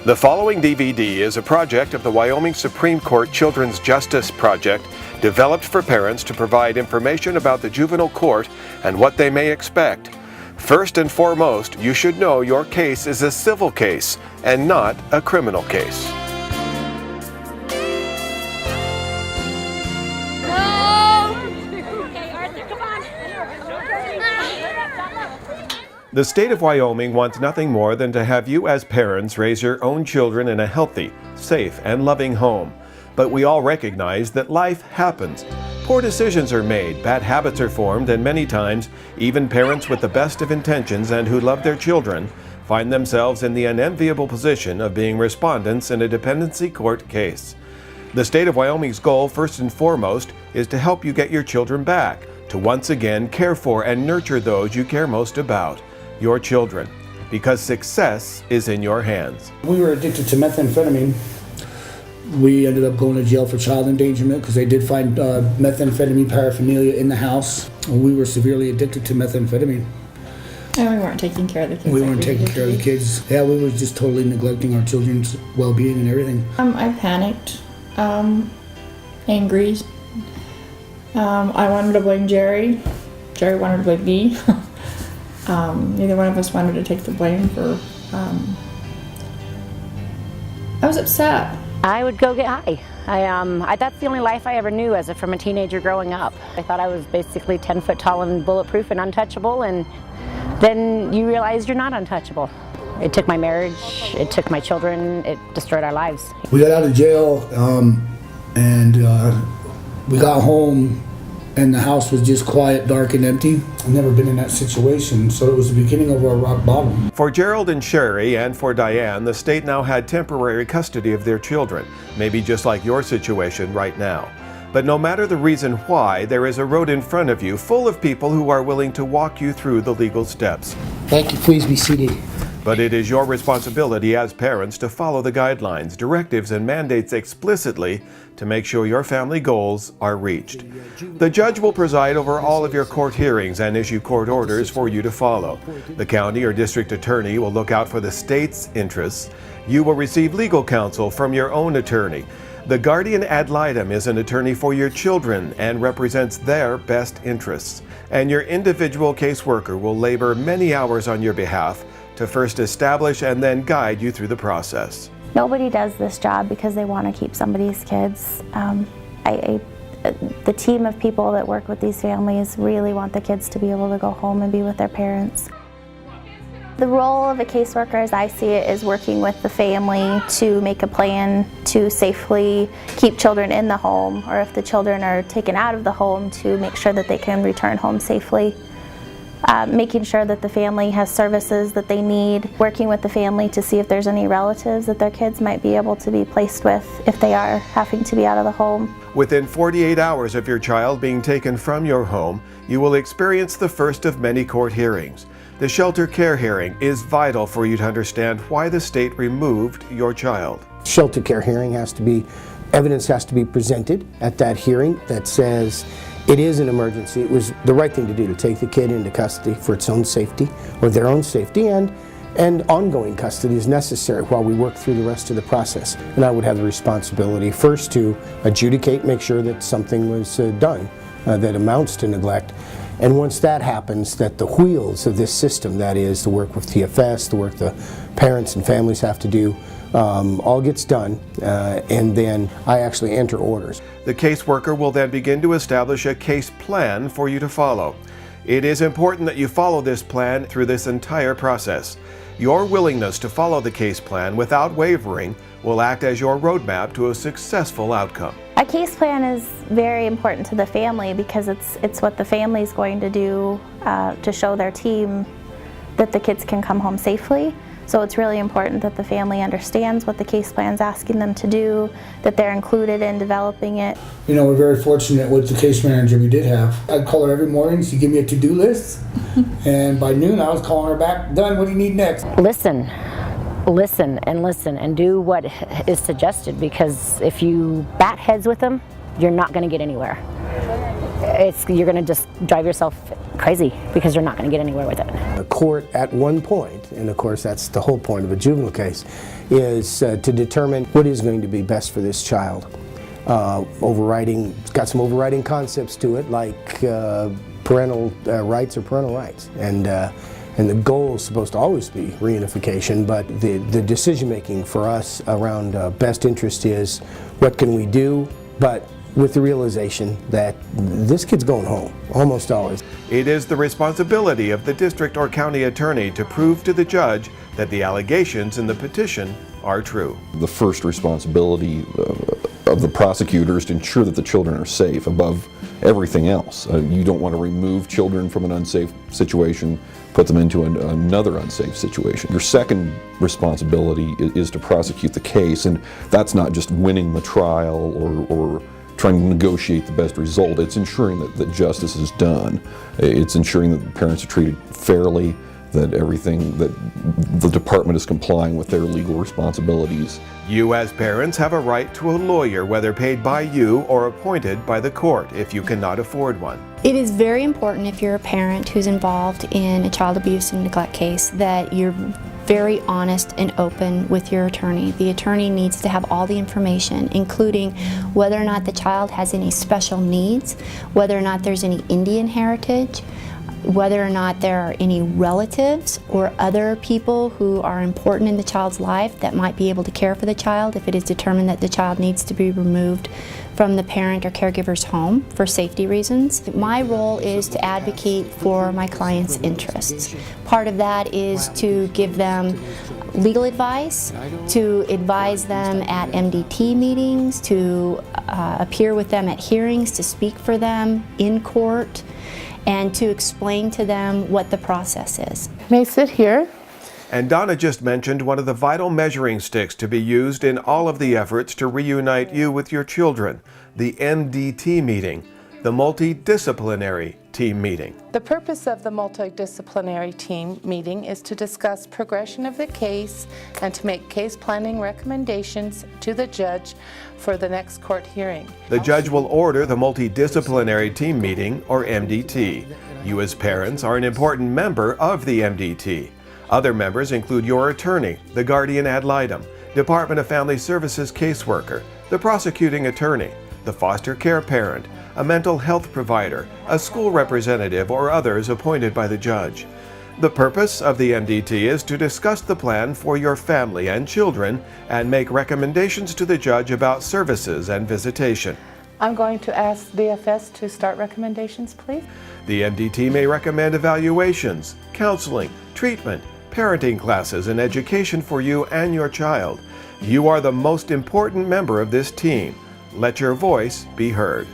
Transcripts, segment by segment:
The following DVD is a project of the Wyoming Supreme Court Children's Justice Project, developed for parents to provide information about the juvenile court and what they may expect. First and foremost, you should know your case is a civil case and not a criminal case. The state of Wyoming wants nothing more than to have you as parents raise your own children in a healthy, safe, and loving home. But we all recognize that life happens. Poor decisions are made, bad habits are formed, and many times, even parents with the best of intentions and who love their children find themselves in the unenviable position of being respondents in a dependency court case. The state of Wyoming's goal, first and foremost, is to help you get your children back, to once again care for and nurture those you care most about, your children, because success is in your hands. We were addicted to methamphetamine. We ended up going to jail for child endangerment because they did find methamphetamine paraphernalia in the house. We were severely addicted to methamphetamine. And we weren't taking care of the kids. We weren't taking care of the kids. Yeah, we were just totally neglecting our children's well-being and everything. I panicked, angry. I wanted to blame Jerry. Jerry wanted to blame me. Neither one of us wanted to take the blame for, I was upset. I would go get high. That's the only life I ever knew from a teenager growing up. I thought I was basically 10 foot tall and bulletproof and untouchable, and then you realize you're not untouchable. It took my marriage, it took my children, it destroyed our lives. We got out of jail and we got home and the house was just quiet, dark, and empty. I've never been in that situation, so it was the beginning of our rock bottom. For Gerald and Sherry, and for Diane, the state now had temporary custody of their children, maybe just like your situation right now. But no matter the reason why, there is a road in front of you full of people who are willing to walk you through the legal steps. Thank you, please be seated. But it is your responsibility as parents to follow the guidelines, directives, and mandates explicitly to make sure your family goals are reached. The judge will preside over all of your court hearings and issue court orders for you to follow. The county or district attorney will look out for the state's interests. You will receive legal counsel from your own attorney. The guardian ad litem is an attorney for your children and represents their best interests. And your individual caseworker will labor many hours on your behalf to first establish and then guide you through the process. Nobody does this job because they want to keep somebody's kids. The team of people that work with these families really want the kids to be able to go home and be with their parents. The role of a caseworker, as I see it, is working with the family to make a plan to safely keep children in the home, or if the children are taken out of the home, to make sure that they can return home safely. Making sure that the family has services that they need, working with the family to see if there's any relatives that their kids might be able to be placed with if they are having to be out of the home. Within 48 hours of your child being taken from your home, you will experience the first of many court hearings. The shelter care hearing is vital for you to understand why the state removed your child. Shelter care hearing evidence has to be presented at that hearing that says it is an emergency. It was the right thing to do to take the kid into custody for its own safety, or their own safety, and ongoing custody is necessary while we work through the rest of the process. And I would have the responsibility first to adjudicate, make sure that something was done that amounts to neglect. And once that happens, that the wheels of this system, that is the work with TFS, the work the parents and families have to do, all gets done, and then I actually enter orders. The caseworker will then begin to establish a case plan for you to follow. It is important that you follow this plan through this entire process. Your willingness to follow the case plan without wavering will act as your roadmap to a successful outcome. A case plan is very important to the family because it's what the family is going to do to show their team that the kids can come home safely. So it's really important that the family understands what the case plan is asking them to do, that they're included in developing it. You know, we're very fortunate with the case manager we did have. I'd call her every morning, she'd give me a to-do list, and by noon I was calling her back, done, what do you need next? Listen and do what is suggested, because if you bat heads with them, you're not going to get anywhere. You're going to just drive yourself crazy because you're not going to get anywhere with it. The court at one point, and of course that's the whole point of a juvenile case, is to determine what is going to be best for this child. It's got some overriding concepts to it, like parental rights or parental rights. And the goal is supposed to always be reunification, but the decision making for us around best interest is what can we do, but with the realization that this kid's going home, almost always. It is the responsibility of the district or county attorney to prove to the judge that the allegations in the petition are true. The first responsibility of the prosecutor is to ensure that the children are safe above everything else. You don't want to remove children from an unsafe situation, put them into another unsafe situation. Your second responsibility is to prosecute the case, and that's not just winning the trial or trying to negotiate the best result. It's ensuring that justice is done. It's ensuring that the parents are treated fairly, that the department is complying with their legal responsibilities. You as parents have a right to a lawyer, whether paid by you or appointed by the court if you cannot afford one. It is very important if you're a parent who's involved in a child abuse and neglect case that you're very honest and open with your attorney. The attorney needs to have all the information, including whether or not the child has any special needs, whether or not there's any Indian heritage, whether or not there are any relatives or other people who are important in the child's life that might be able to care for the child if it is determined that the child needs to be removed from the parent or caregiver's home for safety reasons. My role is to advocate for my clients' interests. Part of that is to give them legal advice, to advise them at MDT meetings, to appear with them at hearings, to speak for them in court, and to explain to them what the process is. May I sit here? And Donna just mentioned one of the vital measuring sticks to be used in all of the efforts to reunite you with your children, the MDT meeting, the multidisciplinary team meeting. The purpose of the multidisciplinary team meeting is to discuss progression of the case and to make case planning recommendations to the judge for the next court hearing. The judge will order the multidisciplinary team meeting, or MDT. You as parents are an important member of the MDT. Other members include your attorney, the guardian ad litem, Department of Family Services caseworker, the prosecuting attorney, the foster care parent, a mental health provider, a school representative, or others appointed by the judge. The purpose of the MDT is to discuss the plan for your family and children and make recommendations to the judge about services and visitation. I'm going to ask DFS to start recommendations, please. The MDT may recommend evaluations, counseling, treatment, parenting classes, and education for you and your child. You are the most important member of this team. Let your voice be heard.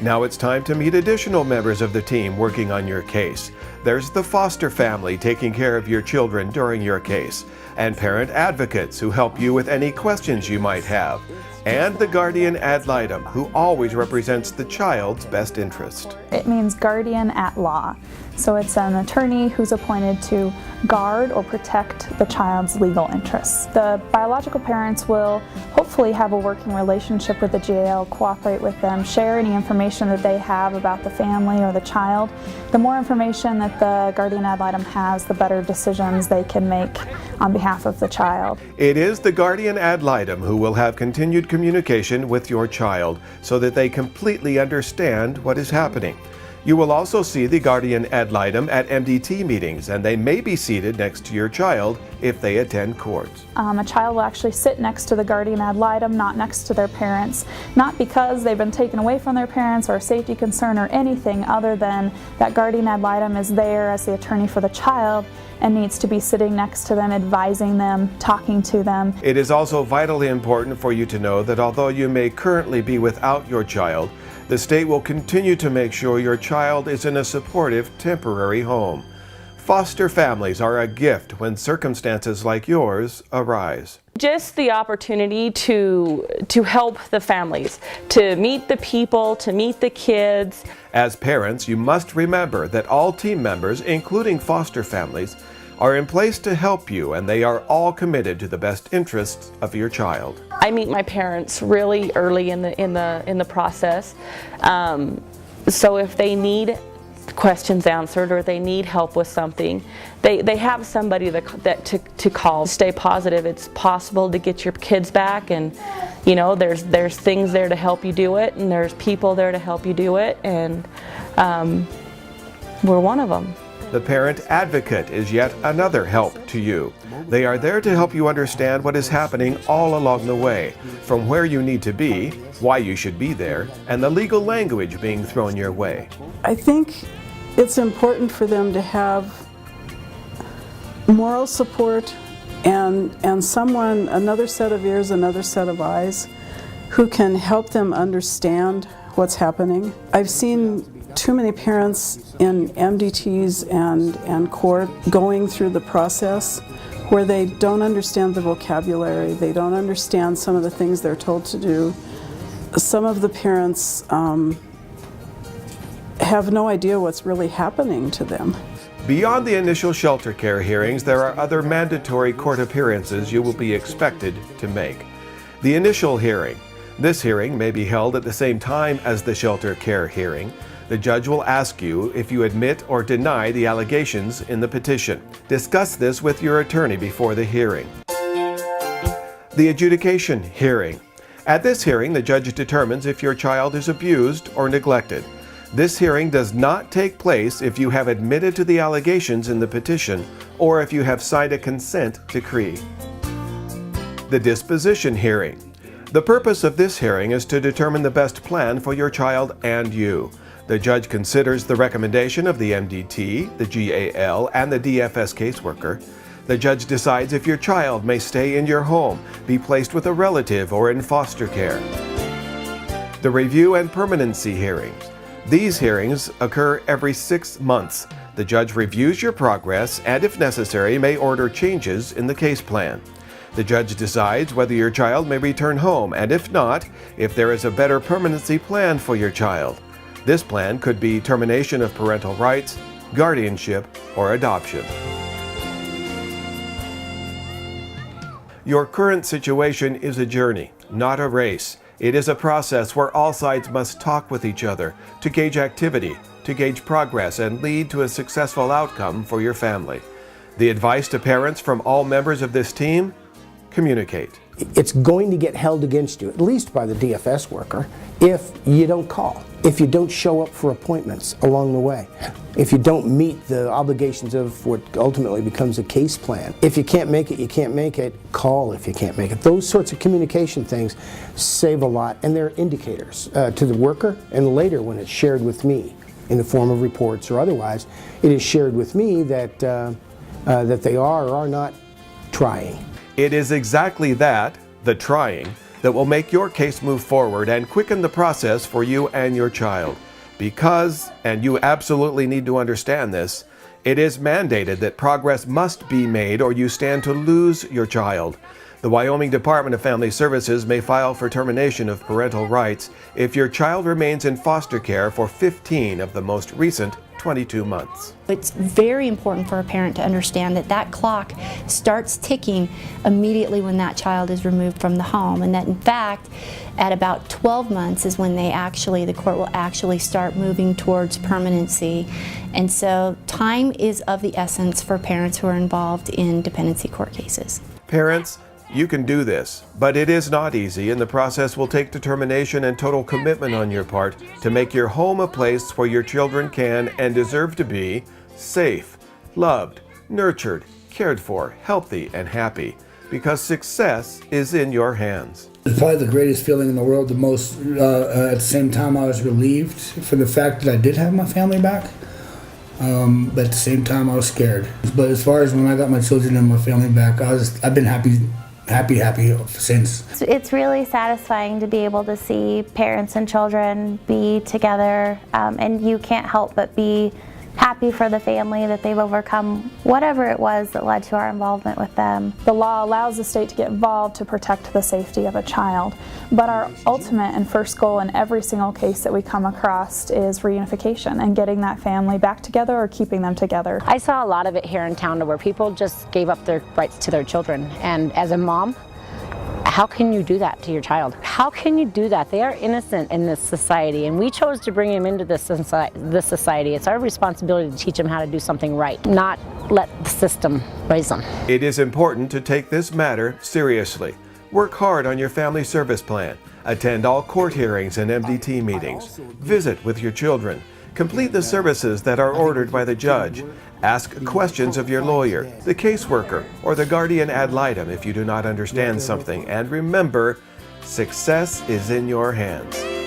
Now it's time to meet additional members of the team working on your case. There's the foster family taking care of your children during your case, and parent advocates who help you with any questions you might have, and the guardian ad litem who always represents the child's best interest. It means guardian at law. So it's an attorney who's appointed to guard or protect the child's legal interests. The biological parents will hopefully have a working relationship with the GAL, cooperate with them, share any information that they have about the family or the child. The more information that the guardian ad litem has, the better decisions they can make on behalf of the child. It is the guardian ad litem who will have continued communication with your child so that they completely understand what is happening. You will also see the guardian ad litem at MDT meetings, and they may be seated next to your child if they attend court. A child will actually sit next to the guardian ad litem, not next to their parents, not because they've been taken away from their parents or a safety concern or anything other than that guardian ad litem is there as the attorney for the child and needs to be sitting next to them, advising them, talking to them. It is also vitally important for you to know that although you may currently be without your child, the state will continue to make sure your child is in a supportive temporary home. Foster families are a gift when circumstances like yours arise. Just the opportunity to help the families, to meet the people, to meet the kids. As parents, you must remember that all team members, including foster families, are in place to help you, and they are all committed to the best interests of your child. I meet my parents really early in the process, so if they need questions answered or they need help with something, they have somebody to call. Stay positive. It's possible to get your kids back, and you know, there's things there to help you do it, and there's people there to help you do it, and we're one of them. The Parent Advocate is yet another help to you. They are there to help you understand what is happening all along the way, from where you need to be, why you should be there, and the legal language being thrown your way. I think it's important for them to have moral support and someone, another set of ears, another set of eyes, who can help them understand what's happening. I've seen too many parents in MDTs and court going through the process where they don't understand the vocabulary, they don't understand some of the things they're told to do. Some of the parents have no idea what's really happening to them. Beyond the initial shelter care hearings, there are other mandatory court appearances you will be expected to make. The initial hearing. This hearing may be held at the same time as the shelter care hearing. The judge will ask you if you admit or deny the allegations in the petition. Discuss this with your attorney before the hearing. The adjudication hearing. At this hearing, the judge determines if your child is abused or neglected. This hearing does not take place if you have admitted to the allegations in the petition or if you have signed a consent decree. The disposition hearing. The purpose of this hearing is to determine the best plan for your child and you. The judge considers the recommendation of the MDT, the GAL, and the DFS caseworker. The judge decides if your child may stay in your home, be placed with a relative, or in foster care. The review and permanency hearings. These hearings occur every 6 months. The judge reviews your progress and, if necessary, may order changes in the case plan. The judge decides whether your child may return home, and if not, if there is a better permanency plan for your child. This plan could be termination of parental rights, guardianship, or adoption. Your current situation is a journey, not a race. It is a process where all sides must talk with each other to gauge activity, to gauge progress, and lead to a successful outcome for your family. The advice to parents from all members of this team? Communicate. It's going to get held against you, at least by the DFS worker, if you don't call, if you don't show up for appointments along the way, if you don't meet the obligations of what ultimately becomes a case plan. If you can't make it, you can't make it, call if you can't make it. Those sorts of communication things save a lot, and they're indicators to the worker, and later when it's shared with me in the form of reports or otherwise, it is shared with me that, that they are or are not trying. It is exactly that, the trying, that will make your case move forward and quicken the process for you and your child. Because, and you absolutely need to understand this, it is mandated that progress must be made or you stand to lose your child. The Wyoming Department of Family Services may file for termination of parental rights if your child remains in foster care for 15 of the most recent 22 months. It's very important for a parent to understand that that clock starts ticking immediately when that child is removed from the home, and that in fact at about 12 months is when the court will actually start moving towards permanency. And so time is of the essence for parents who are involved in dependency court cases. Parents, you can do this, but it is not easy, and the process will take determination and total commitment on your part to make your home a place where your children can and deserve to be safe, loved, nurtured, cared for, healthy, and happy, because success is in your hands. It's probably the greatest feeling in the world. The most, at the same time, I was relieved for the fact that I did have my family back. But at the same time, I was scared. But as far as when I got my children and my family back, I've been happy since. It's really satisfying to be able to see parents and children be together, and you can't help but be happy for the family that they've overcome whatever it was that led to our involvement with them. The law allows the state to get involved to protect the safety of a child, but our ultimate and first goal in every single case that we come across is reunification and getting that family back together or keeping them together. I saw a lot of it here in town where people just gave up their rights to their children, and as a mom, How can you do that to your child? How can you do that? They are innocent in this society, and we chose to bring them into this society. It's our responsibility to teach them how to do something right, not let the system raise them. It is important to take this matter seriously. Work hard on your family service plan. Attend all court hearings and MDT meetings. Visit with your children. Complete the services that are ordered by the judge. Ask questions of your lawyer, the caseworker, or the guardian ad litem if you do not understand something. And remember, success is in your hands.